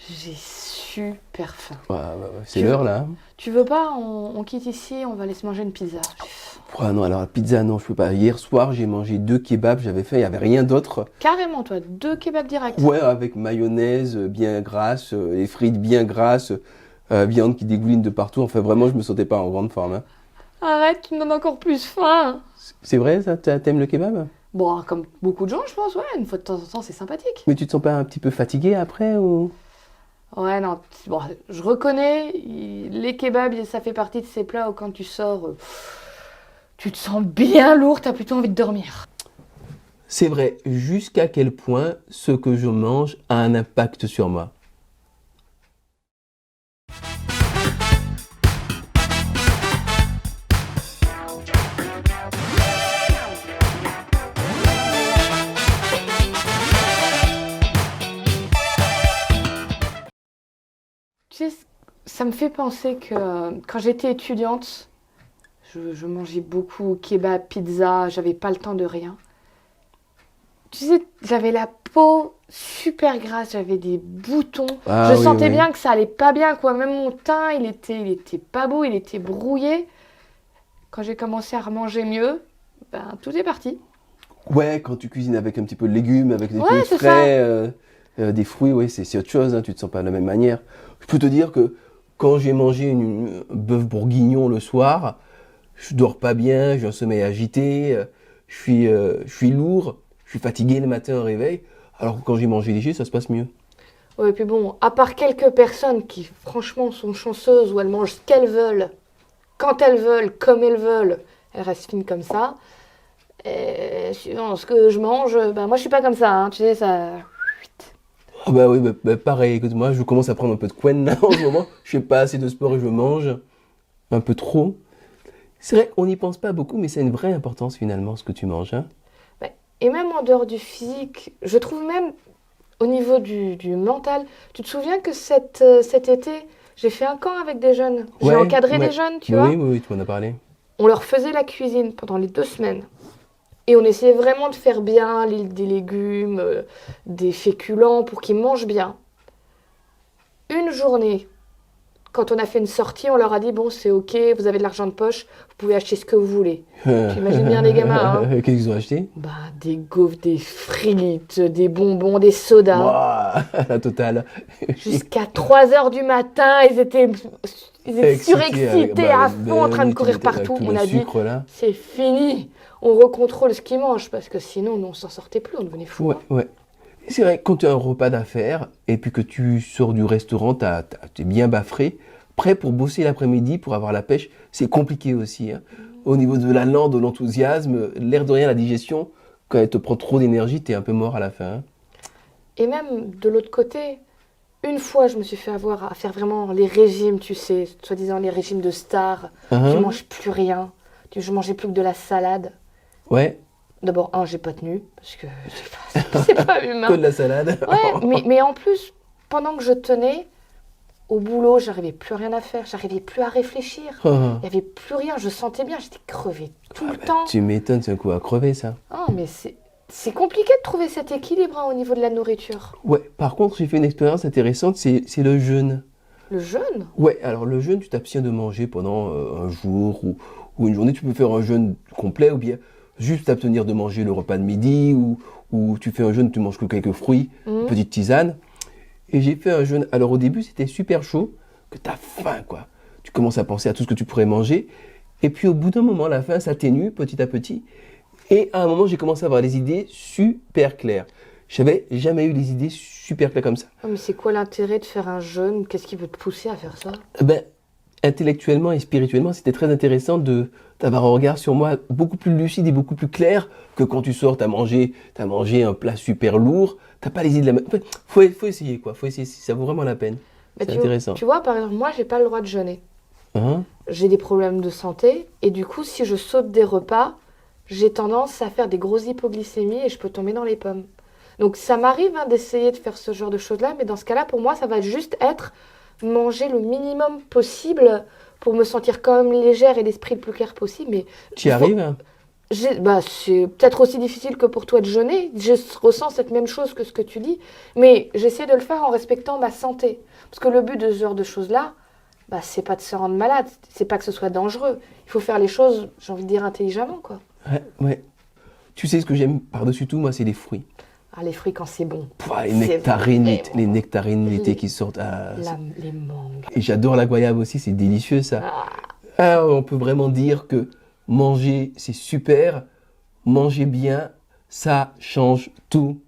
J'ai super faim. C'est l'heure là. Tu veux pas, on quitte ici, on va aller se manger une pizza. Non, alors la pizza, non, je peux pas. Hier soir, j'ai mangé 2 kebabs, j'avais faim, il n'y avait rien d'autre. Carrément, toi, 2 kebabs directs. Ouais, avec mayonnaise bien grasse, les frites bien grasses, viande qui dégouline de partout. Enfin, vraiment, je me sentais pas en grande forme, hein. Arrête, tu me donnes encore plus faim. C'est vrai, ça? T'aimes le kebab? Bon, comme beaucoup de gens, je pense, ouais, une fois de temps en temps, c'est sympathique. Mais tu te sens pas un petit peu fatigué après ou... Ouais, non, bon, je reconnais, les kebabs, ça fait partie de ces plats où quand tu sors, tu te sens bien lourd, t'as plutôt envie de dormir. C'est vrai, jusqu'à quel point ce que je mange a un impact sur moi. Tu sais, ça me fait penser que quand j'étais étudiante, je mangeais beaucoup kebab, pizza, j'avais pas le temps de rien. Tu sais, j'avais la peau super grasse, j'avais des boutons. Ah Je oui, sentais oui. bien que ça allait pas bien, quoi. Même mon teint, il était pas beau, il était brouillé. Quand j'ai commencé à manger mieux, ben tout est parti. Ouais, quand tu cuisines avec un petit peu de légumes, avec des Ouais, fruits c'est frais, des fruits, ouais, c'est autre chose, hein, tu te sens pas de la même manière. Je peux te dire que quand j'ai mangé un bœuf bourguignon le soir, je dors pas bien, j'ai un sommeil agité, je suis lourd, je suis fatigué le matin au réveil, alors que quand j'ai mangé léger, ça se passe mieux. Ouais, et puis bon, à part quelques personnes qui, franchement, sont chanceuses, où elles mangent ce qu'elles veulent, quand elles veulent, comme elles veulent, elles restent fines comme ça. Et suivant ce que je mange, ben moi je suis pas comme ça, hein, tu sais, ça. Ah bah oui, pareil, écoute, moi je commence à prendre un peu de couenne là en ce moment, je fais pas assez de sport et je mange un peu trop. C'est vrai, on n'y pense pas beaucoup, mais c'est une vraie importance finalement ce que tu manges, hein. Ouais. Et même en dehors du physique, je trouve même au niveau du mental. Tu te souviens que cet été, j'ai fait un camp avec des jeunes. J'ai Ouais, encadré ouais. des jeunes, tu Oui, vois. oui, oui, tu m'en as parlé. On leur faisait la cuisine pendant les 2 semaines. Et on essayait vraiment de faire bien des légumes, des féculents pour qu'ils mangent bien. Une journée, quand on a fait une sortie, on leur a dit, bon, c'est ok, vous avez de l'argent de poche, vous pouvez acheter ce que vous voulez. Tu imagines bien les gamins, hein. Qu'est-ce qu'ils ont acheté? Bah, des gaufres, des frites, des bonbons, des sodas. Ouah, la totale. Jusqu'à 3 heures du matin, ils étaient surexcités, à fond, en train de courir partout. Avec tout On le a dit, sucre là. c'est fini, on recontrôle ce qu'ils mangent, parce que sinon, nous, on s'en sortait plus, on devenait fous. Ouais, ouais. C'est vrai, quand tu as un repas d'affaires et puis que tu sors du restaurant, t'es bien baffré, prêt pour bosser l'après-midi, pour avoir la pêche, c'est compliqué aussi, hein. Au niveau de la langue, de l'enthousiasme, l'air de rien, la digestion, quand elle te prend trop d'énergie, t'es un peu mort à la fin, hein. Et même de l'autre côté, une fois, je me suis fait avoir à faire vraiment les régimes, tu sais, soi-disant les régimes de stars. Tu manges plus rien. Je mangeais plus que de la salade. Ouais, D'abord, j'ai pas tenu, parce que c'est pas humain. que de la salade. Ouais, mais en plus, pendant que je tenais, au boulot, j'arrivais plus à rien à faire, j'arrivais plus à réfléchir. Il n'y avait plus rien, je sentais bien, j'étais crevée tout le temps. Tu m'étonnes, c'est un coup à crever ça. Mais c'est compliqué de trouver cet équilibre, hein, au niveau de la nourriture. Ouais, par contre, j'ai fait une expérience intéressante, c'est le jeûne. Le jeûne? Ouais, alors le jeûne, tu t'abstiens de manger pendant un jour ou une journée. Tu peux faire un jeûne complet ou bien juste t'abstenir de manger le repas de midi ou tu fais un jeûne, tu manges que quelques fruits, une petite tisane. Et j'ai fait un jeûne. Alors au début, c'était super chaud, que t'as faim, quoi. Tu commences à penser à tout ce que tu pourrais manger. Et puis au bout d'un moment, la faim s'atténue petit à petit. Et à un moment, j'ai commencé à avoir des idées super claires. J'avais jamais eu des idées super claires comme ça. Mais c'est quoi l'intérêt de faire un jeûne? Qu'est-ce qui veut te pousser à faire ça? Ben, intellectuellement et spirituellement, c'était très intéressant d'avoir un regard sur moi beaucoup plus lucide et beaucoup plus clair que quand tu sors, t'as mangé un plat super lourd, t'as pas les idées de la même. Enfin, faut essayer, quoi. Faut essayer, ça vaut vraiment la peine. C'est intéressant. Tu vois, par exemple, moi, j'ai pas le droit de jeûner. Hein? J'ai des problèmes de santé et du coup, si je saute des repas, j'ai tendance à faire des grosses hypoglycémies et je peux tomber dans les pommes. Donc ça m'arrive, hein, d'essayer de faire ce genre de choses-là, mais dans ce cas-là, pour moi, ça va juste être manger le minimum possible pour me sentir quand même légère et l'esprit le plus clair possible. Mais Tu y arrives, hein? C'est peut-être aussi difficile que pour toi de jeûner. Je ressens cette même chose que ce que tu dis, mais j'essaie de le faire en respectant ma santé. Parce que le but de ce genre de choses-là, c'est pas de se rendre malade, c'est pas que ce soit dangereux. Il faut faire les choses, j'ai envie de dire, intelligemment, quoi. Ouais, ouais. Tu sais ce que j'aime par-dessus tout, moi, c'est les fruits. Ah, les fruits quand c'est bon. Pouah, les C'est nectarines, vraiment- les nectarines l'été Les- qui sortent. Les mangues. Et j'adore la goyave aussi, c'est délicieux ça. Ah, On peut vraiment dire que manger, c'est super. Manger bien, ça change tout.